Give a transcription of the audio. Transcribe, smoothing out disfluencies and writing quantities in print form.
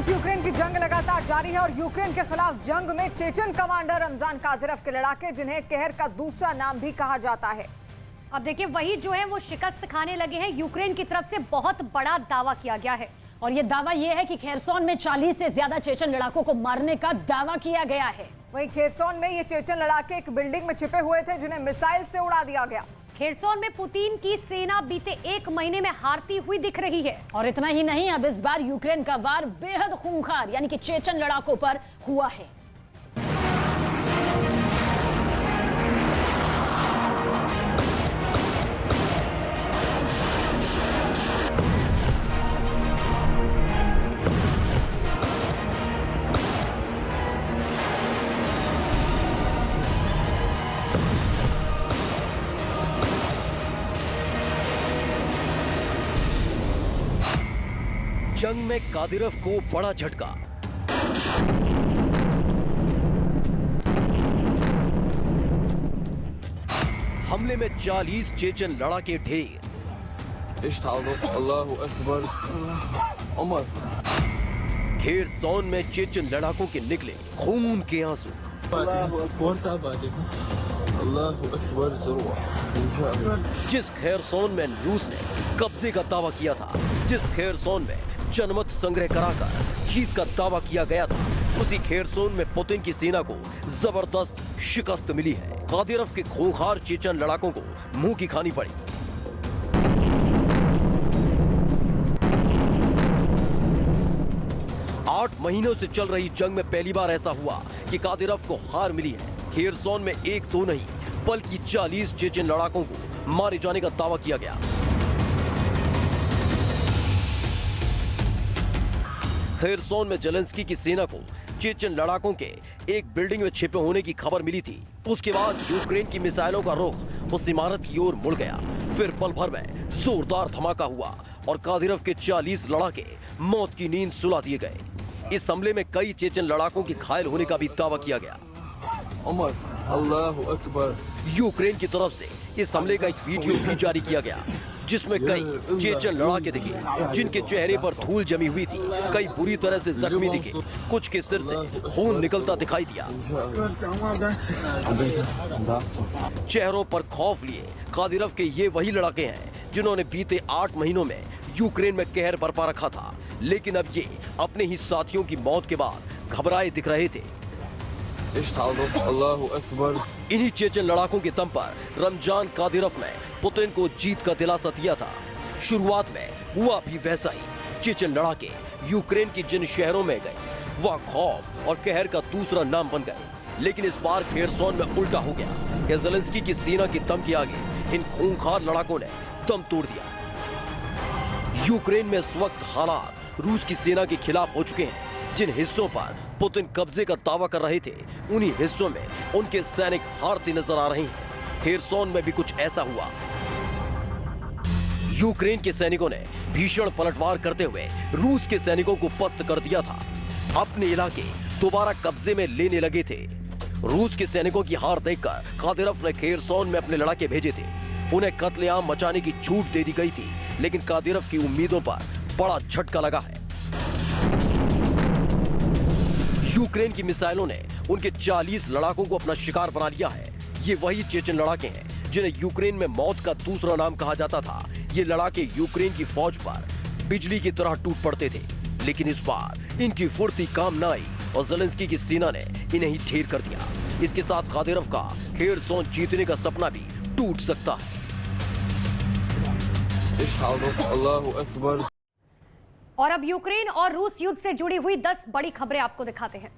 रूस यूक्रेन की जंग लगातार जारी है और यूक्रेन के खिलाफ जंग में चेचन कमांडर रमजान कादिरोव के लड़ाके, जिन्हें कहर का दूसरा नाम भी कहा जाता है। अब देखिए, वही जो है वो शिकस्त खाने लगे हैं। यूक्रेन की तरफ से बहुत बड़ा दावा किया गया है और ये दावा ये है कि खेरसोन में 40 से ज्यादा चेचन लड़ाकों को मारने का दावा किया गया है। वहीं खेरसोन में ये चेचन लड़ाके एक बिल्डिंग में छिपे हुए थे, जिन्हें मिसाइल से उड़ा दिया गया। खेरसोन में पुतिन की सेना बीते 1 महीने में हारती हुई दिख रही है। और इतना ही नहीं, अब इस बार यूक्रेन का वार बेहद खूंखार यानी कि चेचन लड़ाकों पर हुआ है। जंग में कादिरोव को बड़ा झटका। हमले में 40 चेचन लड़ाके ढेर। अल्लाहु अकबर। खेरसोन में चेचन लड़ाकों के निकले खून के आंसू। जिस खेरसोन में रूस ने कब्जे का दावा किया था, जिस खेरसोन में जनमत संग्रह कराकर जीत का दावा किया गया था, उसी खेरसोन में पुतिन की सेना को जबरदस्त शिकस्त मिली है। कादिरोव के खूंखार चेचन लड़ाकों को मुंह की खानी पड़ी। आठ महीनों से चल रही जंग में पहली बार ऐसा हुआ कि कादिरोव को हार मिली है। खेरसोन में 1-2 नहीं बल्कि 40 चेचन लड़ाकों को मारे जाने का दावा किया गया। खेरसोन में जेलेंस्की की सेना को चेचन लड़ाकों के एक बिल्डिंग में छिपे होने की खबर मिली थी। उसके बाद यूक्रेन की मिसाइलों का रुख उस इमारत की ओर मुड़ गया। फिर पल भर में जोरदार धमाका हुआ और कादिरोव के 40 लड़ाके मौत की नींद सुला दिए गए। इस हमले में कई चेचन लड़ाकों के घायल होने का भी दावा किया गया। अल्लाहु अकबर। यूक्रेन की तरफ से इस हमले का एक वीडियो भी जारी किया गया, जिसमें कई चेचन लड़ाके दिखे, जिनके चेहरे पर धूल जमी हुई थी। कई बुरी तरह से जख्मी दिखे, कुछ के सिर से खून निकलता दिखाई दिया। चेहरों पर खौफ लिए कादिरोव के ये वही लड़ाके हैं जिन्होंने बीते 8 महीनों में यूक्रेन में कहर बरपा रखा था, लेकिन अब ये अपने ही साथियों की मौत के बाद घबराए दिख रहे थे। अल्लाहु अकबर। इन्हीं चेचन लड़ाकों के दम पर रमजान कादिरोव ने पुतिन को जीत का दिलासा दिया था। शुरुआत में हुआ भी वैसा ही। चेचन लड़ाके यूक्रेन की जिन शहरों में गए, वह खौफ और कहर का दूसरा नाम बन गए। लेकिन इस बार खेरसोन में उल्टा हो गया। जेलेंस्की की सेना की दम के आगे इन खूंखार लड़ाकों ने दम तोड़ दिया। यूक्रेन में इस वक्त हालात रूस की सेना के खिलाफ हो चुके हैं। जिन हिस्सों पर पुतिन कब्जे का दावा कर रहे थे, उन्हीं हिस्सों में उनके सैनिक हारते नजर आ रहे हैं। खेरसोन में भी कुछ ऐसा हुआ। यूक्रेन के सैनिकों ने भीषण पलटवार करते हुए रूस के सैनिकों को पस्त कर दिया था। अपने इलाके दोबारा कब्जे में लेने लगे थे। रूस के सैनिकों की हार देखकर कादिरोव ने खेरसोन में अपने लड़ाके भेजे थे। उन्हें कत्लेआम मचाने की छूट दे दी गई थी, लेकिन कादिरोव की उम्मीदों पर बड़ा झटका लगा है। यूक्रेन की मिसाइलों ने उनके 40 लड़ाकों को अपना शिकार बना लिया है। ये वही चेचन लड़ाके हैं जिन्हें यूक्रेन में मौत का दूसरा नाम कहा जाता था। ये लड़ाके यूक्रेन की फौज पर बिजली की तरह टूट पड़ते थे, लेकिन इस बार इनकी फुर्ती काम न आई और जेलेंस्की की सेना ने इन्हें ही ढेर कर दिया। इसके साथ कादिरोव का खेरसोन जीतने का सपना भी टूट सकता है। अल्लाहु अकबर। और अब यूक्रेन और रूस युद्ध से जुड़ी हुई 10 बड़ी खबरें आपको दिखाते हैं।